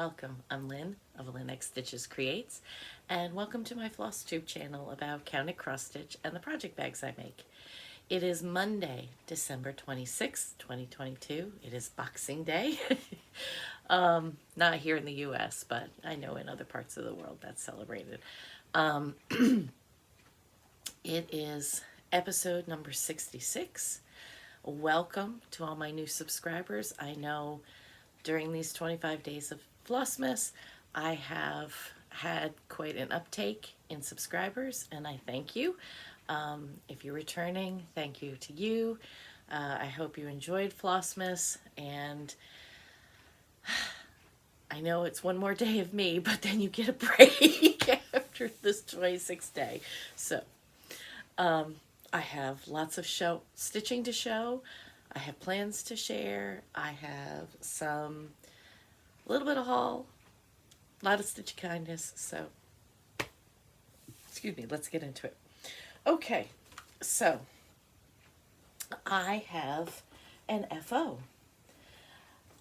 welcome. I'm Lynn of Lynn X Stitches Creates, and welcome to my Flosstube channel about counted cross stitch and the project bags I make. It is Monday, December 26th, 2022. It is Boxing Day. Not here in the US, but I know in other parts of the world that's celebrated. It is episode number 66. Welcome to all my new subscribers. I know during these 25 days of Flossmas, I have had quite an uptake in subscribers, and I thank you. If you're returning, thank you to you. I hope you enjoyed Flossmas, and I know it's one more day of me, but then you get a break after this 26th day. So, I have lots of stitching to show. I have plans to share. I have a little bit of haul, a lot of stitchy kindness. So, excuse me, let's get into it. Okay, so I have an FO.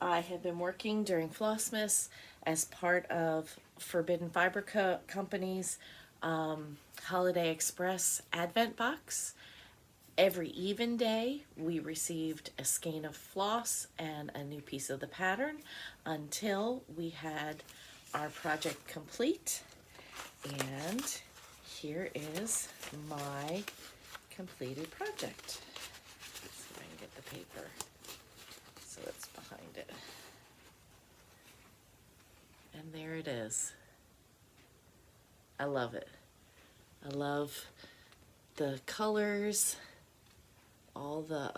I have been working during Flossmas as part of Forbidden Fiber Company's Holiday Express Advent Box. Every even day, we received a skein of floss and a new piece of the pattern until we had our project complete. And here is my completed project. Let's see if I can get the paper so it's behind it. And there it is. I love it. I love the colors, all the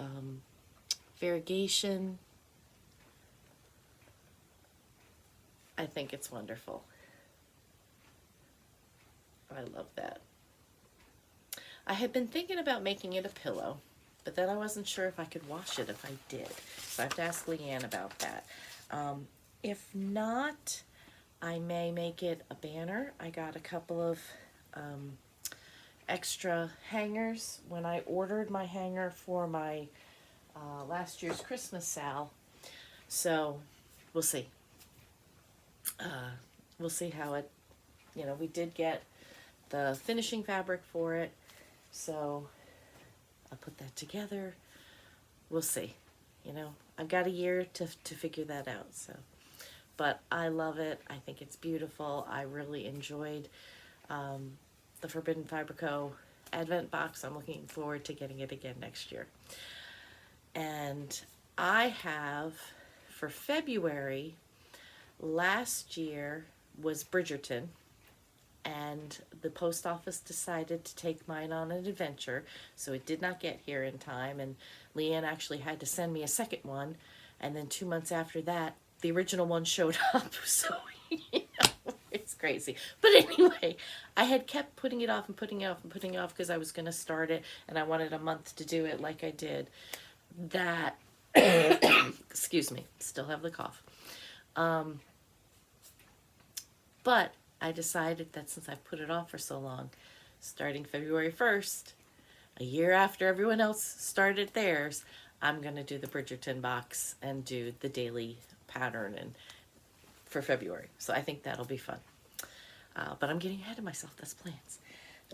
variegation. I think it's wonderful. I love that. I had been thinking about making it a pillow, but then I wasn't sure if I could wash it if I did. So I have to ask Leanne about that. If not, I may make it a banner. I got a couple of extra hangers when I ordered my hanger for my last year's Christmas sal. So we'll see. We'll see how it, we did get the finishing fabric for it. So I'll put that together. We'll see. I've got a year to figure that out. So, but I love it. I think it's beautiful. I really enjoyed the Forbidden Fiber Co. Advent box. I'm looking forward to getting it again next year. And I have, for February, last year was Bridgerton, and the post office decided to take mine on an adventure, so it did not get here in time, and Leanne actually had to send me a second one, and then 2 months after that, the original one showed up, so, it's crazy. But anyway, I had kept putting it off and putting it off and putting it off because I was going to start it, and I wanted a month to do it like I did. That, excuse me, still have the cough. But I decided that since I put it off for so long, starting February 1st, a year after everyone else started theirs, I'm going to do the Bridgerton box and do the daily pattern and for February. So I think that'll be fun. But I'm getting ahead of myself. That's plans.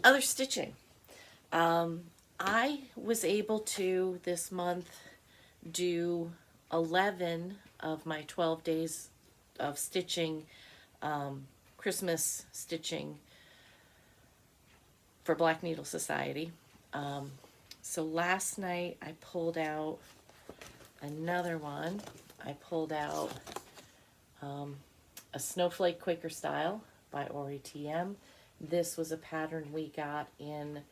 Other stitching. I was able to this month do 11 of my 12 days of stitching, Christmas stitching for Black Needle Society. So last night I pulled out another one. I pulled out a Snowflake Quaker Style by Aury TM. This was a pattern we got in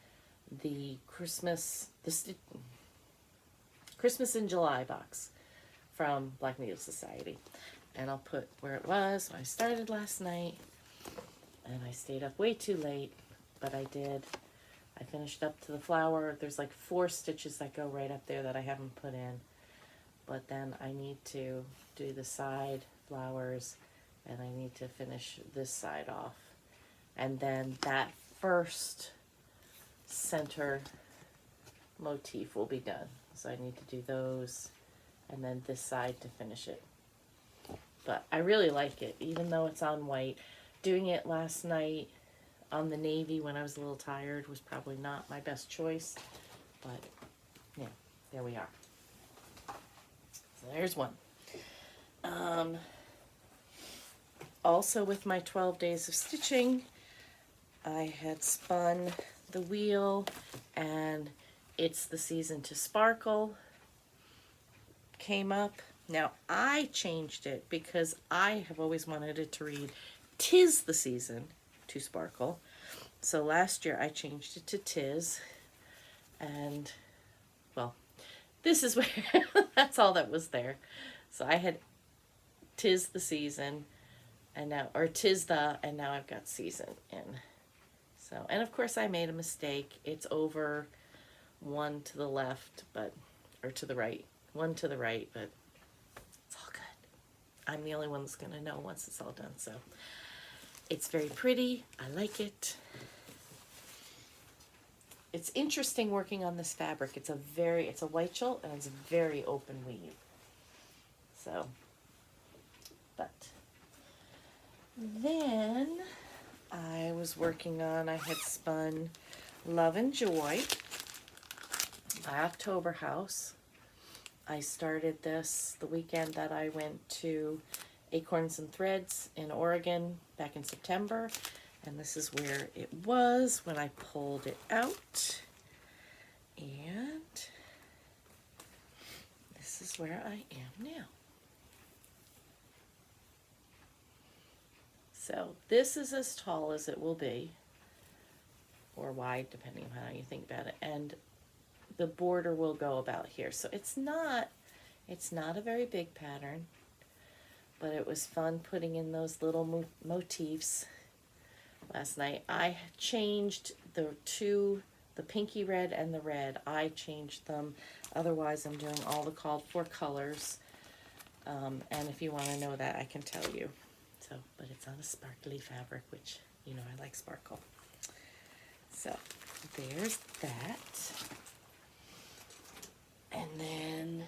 the Christmas in July box from Black Needle Society. And I'll put where it was when I started last night. And I stayed up way too late, but I did. I finished up to the flower. There's like 4 stitches that go right up there that I haven't put in. But then I need to do the side flowers, and I need to finish this side off. And then that first center motif will be done. So I need to do those, and then this side to finish it. but I really like it, even though it's on white. Doing it last night on the navy when I was a little tired was probably not my best choice, but yeah, there we are. So there's one. Also with my 12 days of stitching, I had spun the wheel, and It's the Season to Sparkle came up. Now I changed it because I have always wanted it to read 'Tis the Season to Sparkle. So last year I changed it to 'Tis, and well, this is where that's all that was there. So I had 'Tis the Season, and now, or 'Tis the, and now I've got season in. So, and of course I made a mistake. It's over one to the left, but, or to the right, one to the right, but it's all good. I'm the only one that's going to know once it's all done. So it's very pretty. I like it. It's interesting working on this fabric. It's a white chill, and it's a very open weave. So, but then I was working on, I had spun Love and Joy by October House. I started this the weekend that I went to Acorns and Threads in Oregon back in September, and this is where it was when I pulled it out, and this is where I am now. So this is as tall as it will be, or wide, depending on how you think about it, and the border will go about here. So it's not a very big pattern, but it was fun putting in those little motifs last night. I changed the pinky red and the red. I changed them. Otherwise, I'm doing all the called for colors. And if you want to know that, I can tell you. So, but it's on a sparkly fabric, which, you know, I like sparkle. So there's that. And then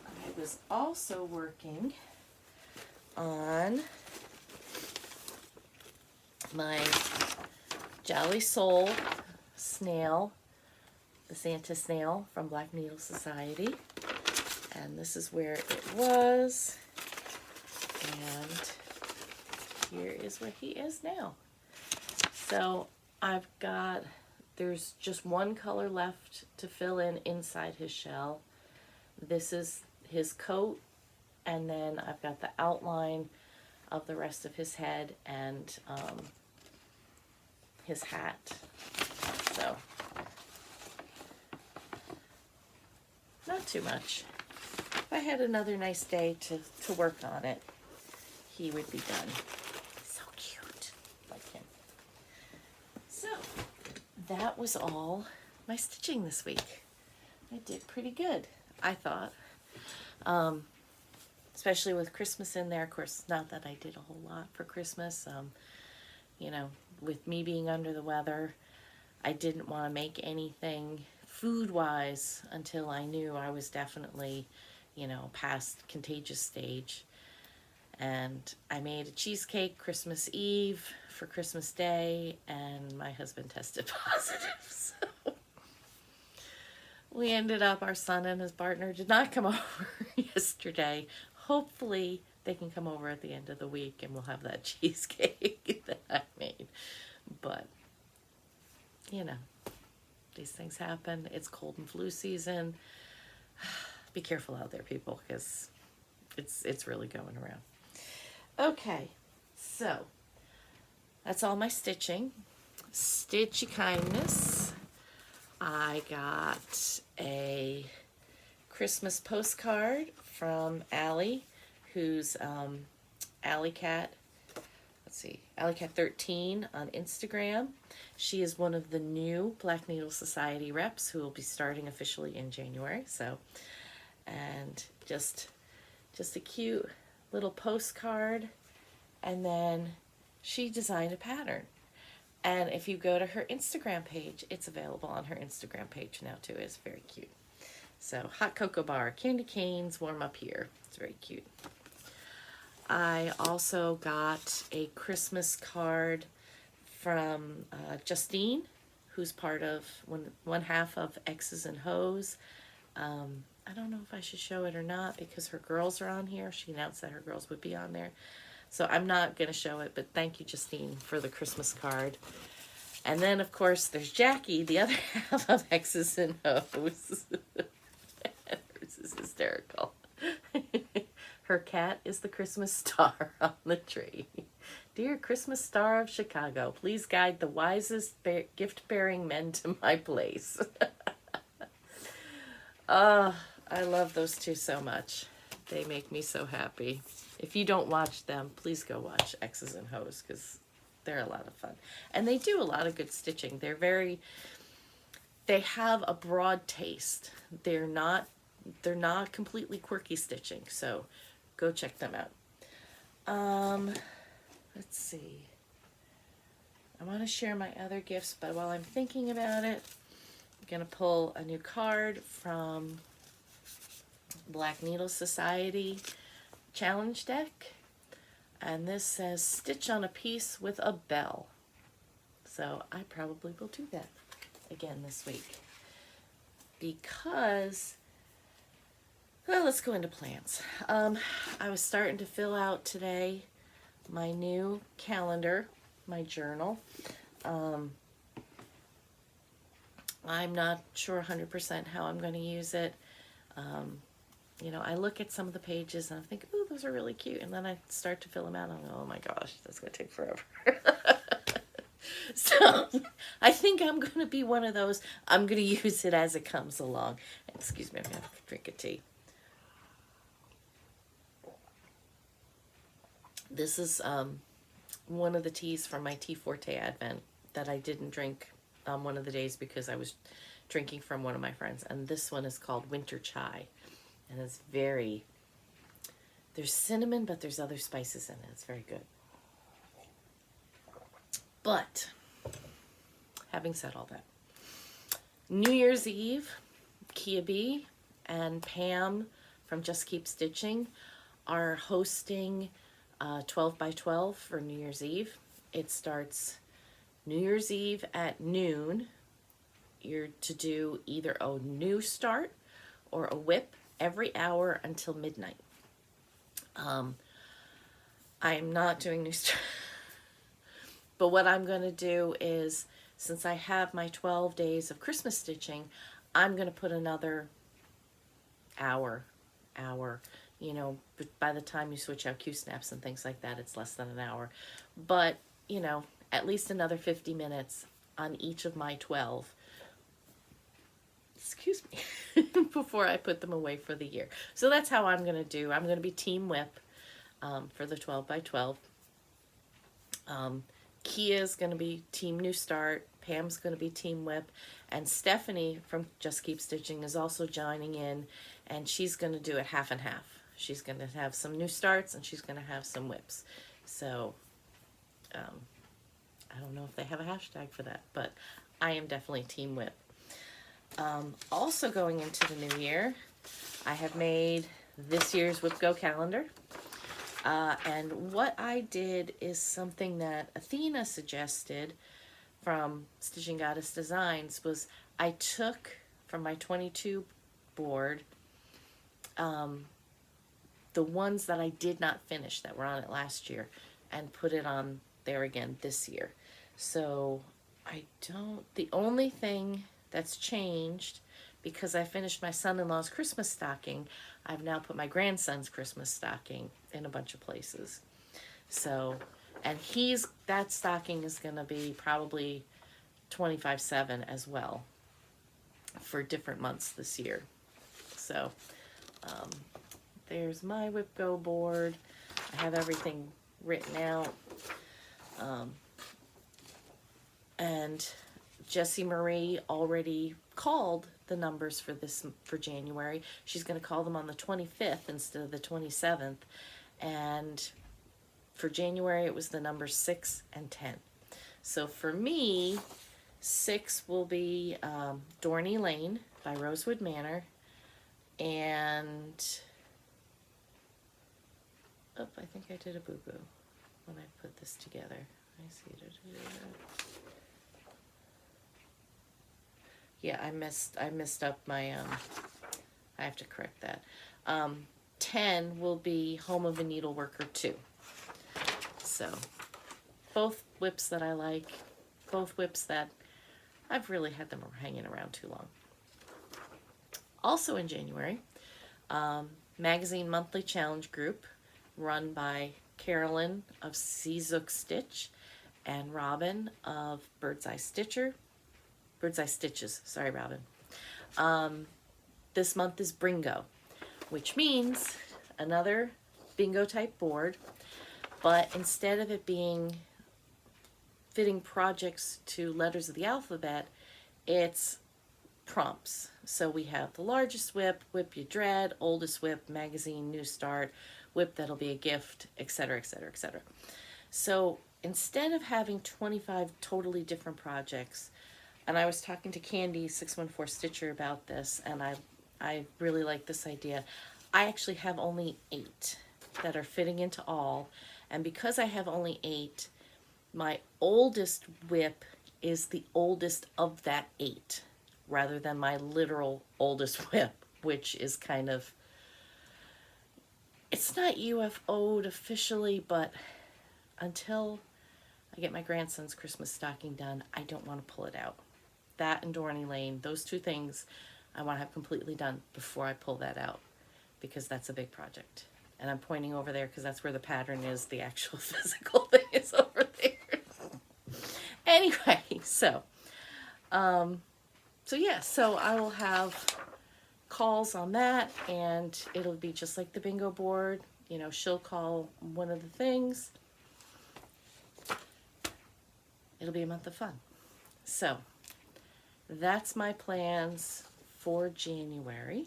I was also working on my Jolly Soul snail, the Santa snail from Black Needle Society. And this is where it was. And here is where he is now. So there's just one color left to fill in inside his shell. This is his coat, and then I've got the outline of the rest of his head and his hat. So, not too much. If I had another nice day to work on it, he would be done. So cute, like him. So, that was all my stitching this week. I did pretty good, I thought. Especially with Christmas in there. Of course, not that I did a whole lot for Christmas. You know, with me being under the weather, I didn't want to make anything food-wise until I knew I was definitely, you know, past contagious stage. And I made a cheesecake Christmas Eve for Christmas Day, and my husband tested positive. So we ended up, our son and his partner did not come over yesterday. Hopefully they can come over at the end of the week and we'll have that cheesecake that I made. But, you know, these things happen. It's cold and flu season. Be careful out there, people, because it's really going around. Okay, so that's all my stitching. Stitchy kindness. I got a Christmas postcard from Allie, who's Alley Cat. Let's see, Alley Cat 13 on Instagram. She is one of the new Black Needle Society reps who will be starting officially in January. So, and just a cute little postcard, and then she designed a pattern. And if you go to her Instagram page, it's available on her Instagram page now too. It's very cute. So hot cocoa bar, candy canes, warm up here. It's very cute. I also got a Christmas card from Justine, who's part of one half of X's and Ho's. I don't know if I should show it or not because her girls are on here. She announced that her girls would be on there. So I'm not going to show it, but thank you, Justine, for the Christmas card. And then, of course, there's Jackie, the other half of X's and O's. Hers is hysterical. Her cat is the Christmas star on the tree. Dear Christmas star of Chicago, please guide the wisest gift-bearing men to my place. I love those two so much. They make me so happy. If you don't watch them, please go watch X's and Ho's because they're a lot of fun. And they do a lot of good stitching. They have a broad taste. They're not completely quirky stitching. So go check them out. Let's see. I want to share my other gifts, but while I'm thinking about it, I'm going to pull a new card from Black Needle Society challenge deck. And this says, stitch on a piece with a bell. So I probably will do that again this week. Because, well, let's go into plans. I was starting to fill out today my new calendar, my journal. I'm not sure 100% how I'm going to use it. You know, I look at some of the pages and I think, ooh, those are really cute. And then I start to fill them out and I go, oh my gosh, that's going to take forever. So I think I'm going to be one of those. I'm going to use it as it comes along. Excuse me, I'm going to have a drink of tea. This is one of the teas from my Tea Forte Advent that I didn't drink on one of the days because I was drinking from one of my friends. And this one is called Winter Chai. And it's there's cinnamon, but there's other spices in it. It's very good. But, having said all that, New Year's Eve, Kia B and Pam from Just Keep Stitching are hosting 12 by 12 for New Year's Eve. It starts New Year's Eve at noon. You're to do either a new start or a whip every hour until midnight. I'm not doing new start. But what I'm going to do is, since I have my 12 days of Christmas stitching, I'm going to put another hour, you know, by the time you switch out Q-snaps and things like that, it's less than an hour. But, you know, at least another 50 minutes on each of my 12. Excuse me, before I put them away for the year. So that's how I'm going to do. I'm going to be Team Whip for the 12 by 12. Kia's going to be Team New Start. Pam's going to be Team Whip. And Stephanie from Just Keep Stitching is also joining in. And she's going to do it half and half. She's going to have some new starts and she's going to have some whips. So, I don't know if they have a hashtag for that, but I am definitely Team Whip. Also going into the new year, I have made this year's Whip Go calendar. And what I did is something that Athena suggested from Stitching Goddess Designs was I took from my 22 board the ones that I did not finish that were on it last year and put it on there again this year. So the only thing that's changed, because I finished my son-in-law's Christmas stocking, I've now put my grandson's Christmas stocking in a bunch of places. So, and that stocking is going to be probably 25/7 as well for different months this year. So, there's my Whip Go board. I have everything written out. And Jessie Marie already called the numbers for January. She's going to call them on the 25th instead of the 27th. And for January, it was the numbers 6 and 10. So for me, 6 will be Dorney Lane by Rosewood Manor. And, oh, I think I did a boo-boo when I put this together. I see. Yeah, I messed up my, I have to correct that. 10 will be Home of a Needleworker 2. So, both whips that I like, both whips that I've really had them hanging around too long. Also in January, magazine monthly challenge group run by Carolyn of Seazook Stitch and Robin of Bird's Eye Stitches. Sorry, Robin. This month is Bringo, which means another bingo type board, but instead of it being fitting projects to letters of the alphabet, it's prompts. So we have the largest whip, whip you dread, oldest whip, magazine, new start, whip that'll be a gift, etc., etc., etc. So instead of having 25 totally different projects, and I was talking to Candy 614 Stitcher about this, and I really like this idea. I actually have only 8 that are fitting into all, and because I have only 8, my oldest whip is the oldest of that 8, rather than my literal oldest whip, which is kind of, it's not UFO'd officially, but until I get my grandson's Christmas stocking done, I don't want to pull it out. That and Dorney Lane, those 2 things I want to have completely done before I pull that out, because that's a big project. And I'm pointing over there because that's where the pattern is, the actual physical thing is over there. Anyway, so yeah, so I will have calls on that, and it'll be just like the bingo board. You know, she'll call one of the things. It'll be a month of fun. So that's my plans for January.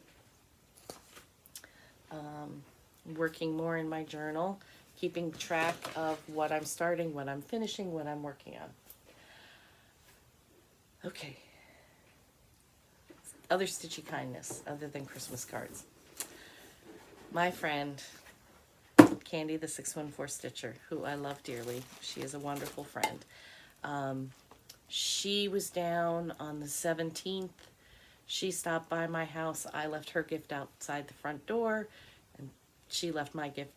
Working more in my journal, keeping track of what I'm starting, what I'm finishing, what I'm working on. Okay. Other stitchy kindness other than Christmas cards. My friend, Candy the 614 Stitcher, who I love dearly. She is a wonderful friend. She was down on the 17th. She stopped by my house. I left her gift outside the front door, and she left my gift,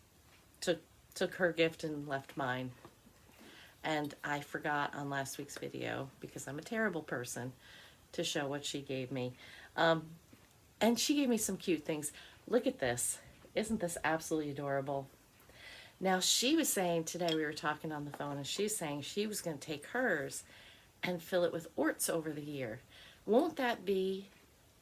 took her gift and left mine. And I forgot on last week's video, because I'm a terrible person, to show what she gave me. And she gave me some cute things. Look at this. Isn't this absolutely adorable? Now, she was saying today, we were talking on the phone, and she's saying she was going to take hers and fill it with orts over the year. Won't that be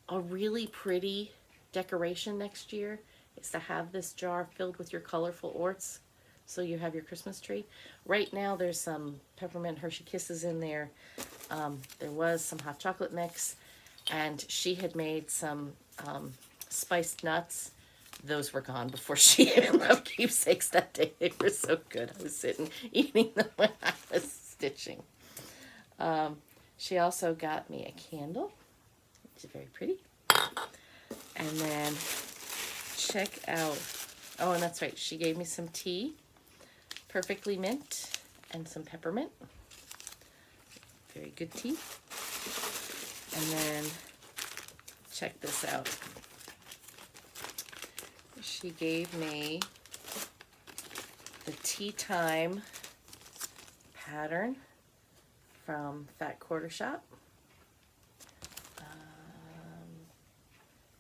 a really pretty decoration next year? Is to have this jar filled with your colorful orts so you have your Christmas tree. Right now there's some peppermint Hershey Kisses in there. There was some hot chocolate mix, and she had made some spiced nuts. Those were gone before she even left keepsakes that day. They were so good. I was sitting eating them when I was stitching. She also got me a candle, which is very pretty. And then check out, oh, and that's right, she gave me some tea, perfectly mint, and some peppermint. Very good tea. And then check this out. She gave me the Tea Time pattern from Fat Quarter Shop.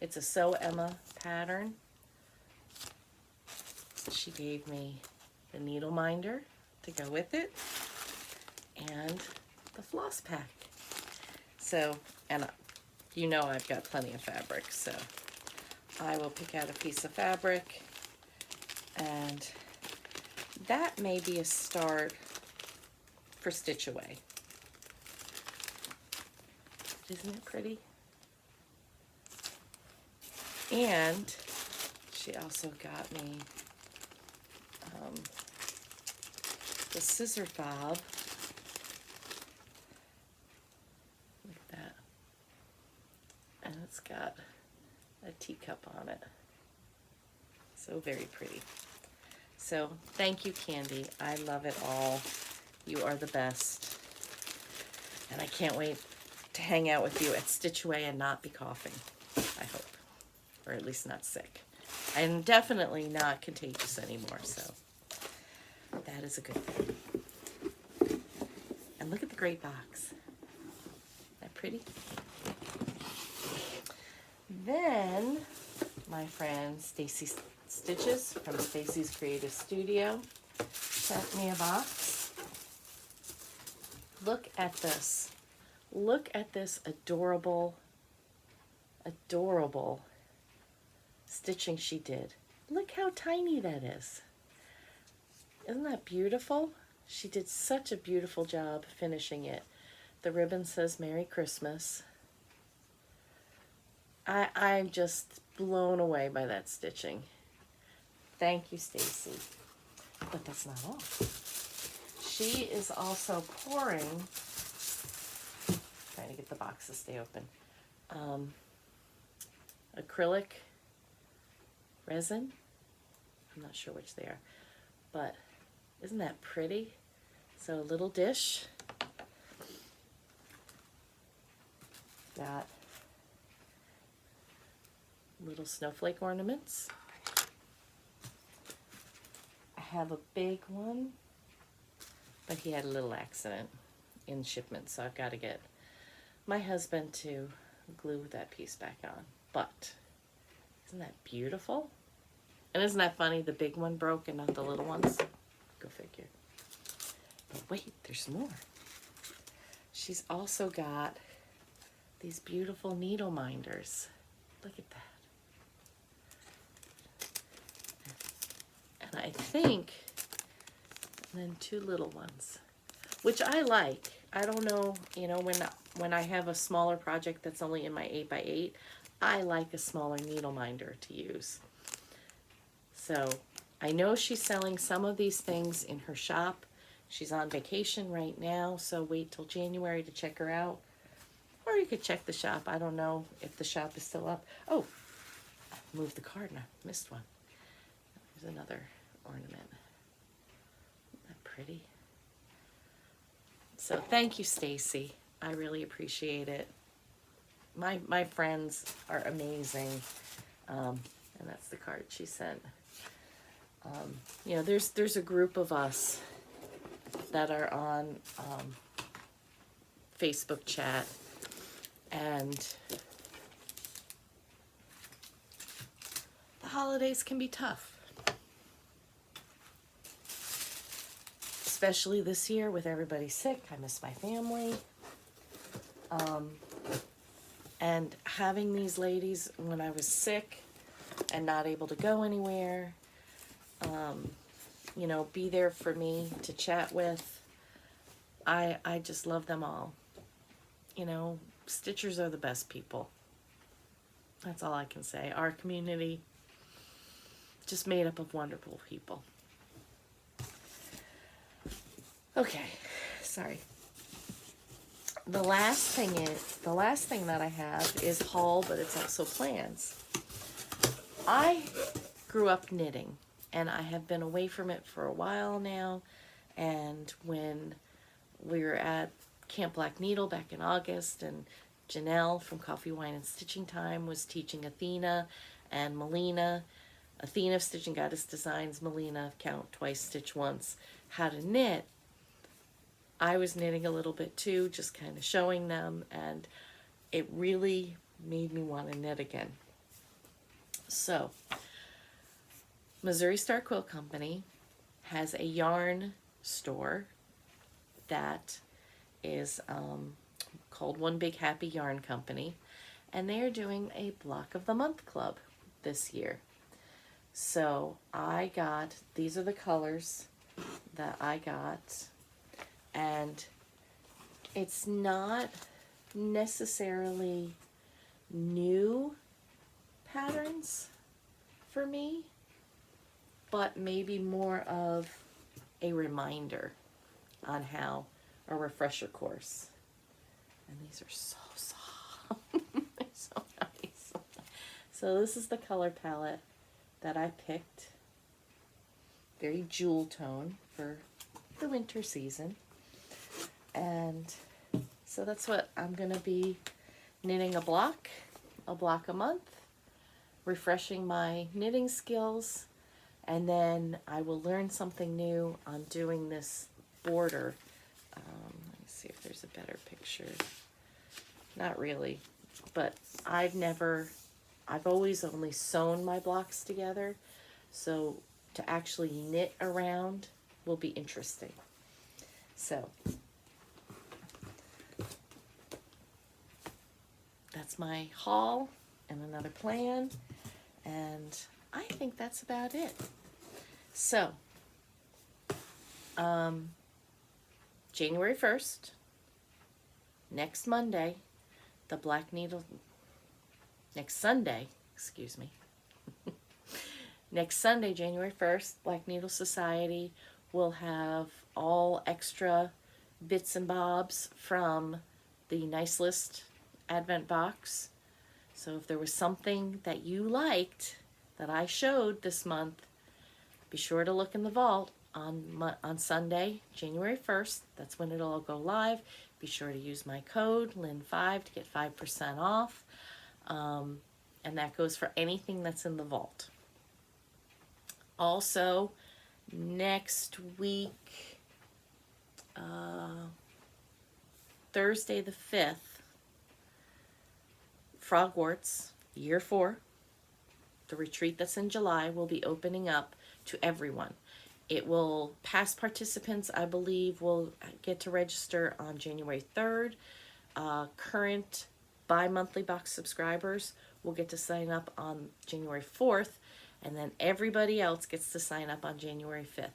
It's a Sew Emma pattern. She gave me the needle minder to go with it, and the floss pack. So, and you know I've got plenty of fabric, so I will pick out a piece of fabric, and that may be a start for Stitch Away. Isn't it pretty? And she also got me the scissor fob. Look at that. And it's got a teacup on it. So very pretty. So thank you, Candy. I love it all. You are the best. And I can't wait to hang out with you at Stitch Away and not be coughing, I hope. Or at least not sick. I'm definitely not contagious anymore, so that is a good thing. And look at the great box. Isn't that pretty? Then, my friend Stacy Stitches from Stacy's Creative Studio sent me a box. Look at this. Look at this adorable, adorable stitching she did. Look how tiny that is. Isn't that beautiful? She did such a beautiful job finishing it. The ribbon says Merry Christmas. I'm just blown away by that stitching. Thank you, Stacy. But that's not all. She is also pouring, trying to get the box to stay open, acrylic resin. I'm not sure which they are, but isn't that pretty? So a little dish. Got little snowflake ornaments. I have a big one, but he had a little accident in shipment, so I've got to get my husband to glue that piece back on. But isn't that beautiful? And isn't that funny? The big one broke and not the little ones. Go figure. But wait, there's more. She's also got these beautiful needle minders. Look at that. And I think, and then two little ones, which I like. I don't know, you know, when I have a smaller project that's only in my 8x8, I like a smaller needle minder to use. So I know she's selling some of these things in her shop. She's on vacation right now, so wait till January to check her out. Or you could check the shop. I don't know if the shop is still up. Oh, I moved the card and I missed one. There's another ornament. Isn't that pretty? So thank you, Stacy. I really appreciate it. My friends are amazing. And that's the card she sent. You know, there's a group of us that are on Facebook chat, and the holidays can be tough, especially this year with everybody sick. I miss my family, and having these ladies when I was sick and not able to go anywhere, you know, be there for me to chat with. I just love them all. You know, Stitchers are the best people. That's all I can say. Our community, just made up of wonderful people. Okay, sorry. The last thing that I have is haul, but it's also plans. I grew up knitting, and I have been away from it for a while now. And when we were at Camp Black Needle back in August, and Janelle from Coffee, Wine, and Stitching Time was teaching Athena and Melina, Athena of Stitching Goddess Designs, Melina of Count Twice, Stitch Once, how to knit. I was knitting a little bit too, just kind of showing them, and it really made me want to knit again. So, Missouri Star Quilt Company has a yarn store that is called One Big Happy Yarn Company, and they are doing a Block of the Month Club this year. So I got, these are the colors that I got, and it's not necessarily new patterns for me, but maybe more of a reminder on how, a refresher course. And these are so soft. They're so nice. So this is the color palette that I picked. Very jewel tone for the winter season. And so that's what I'm going to be knitting a block a month, refreshing my knitting skills, and then I will learn something new on doing this border. Let me see if there's a better picture. Not really, but I've always only sewn my blocks together, so to actually knit around will be interesting. So that's my haul and another plan, and I think that's about it. So January 1st, next Monday, the Black Needle, next Sunday, excuse me, next Sunday, January 1st, Black Needle Society will have all extra bits and bobs from the Nice List Advent box. So if there was something that you liked that I showed this month, be sure to look in the vault on Sunday, January 1st. That's when it'll all go live. Be sure to use my code, Lynn5, to get 5% off. And that goes for anything that's in the vault. Also, next week, Thursday the 5th, Frogwarts, Year 4, the retreat that's in July, will be opening up to everyone. It will, past participants, I believe, will get to register on January 3rd. Current bi-monthly box subscribers will get to sign up on January 4th, and then everybody else gets to sign up on January 5th.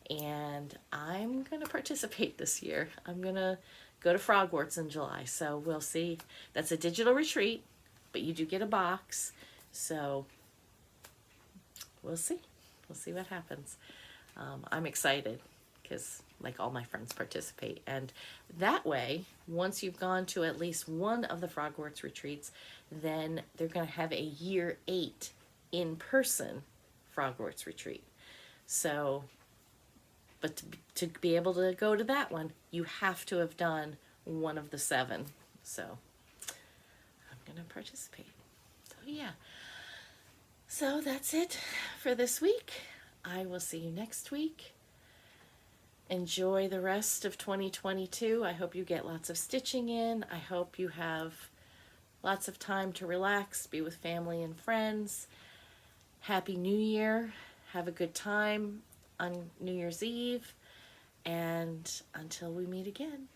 And I'm going to participate this year. I'm going to go to Frogwarts in July, so we'll see. That's a digital retreat, but you do get a box, so we'll see. We'll see what happens. I'm excited because like all my friends participate, and that way, once you've gone to at least one of the Frogwarts retreats, then they're going to have a year 8 in-person Frogwarts retreat. So, but to be able to go to that one, you have to have done one of the 7. So I'm going to participate. So yeah. So that's it for this week. I will see you next week. Enjoy the rest of 2022. I hope you get lots of stitching in. I hope you have lots of time to relax, be with family and friends. Happy New Year. Have a good time on New Year's Eve. And until we meet again.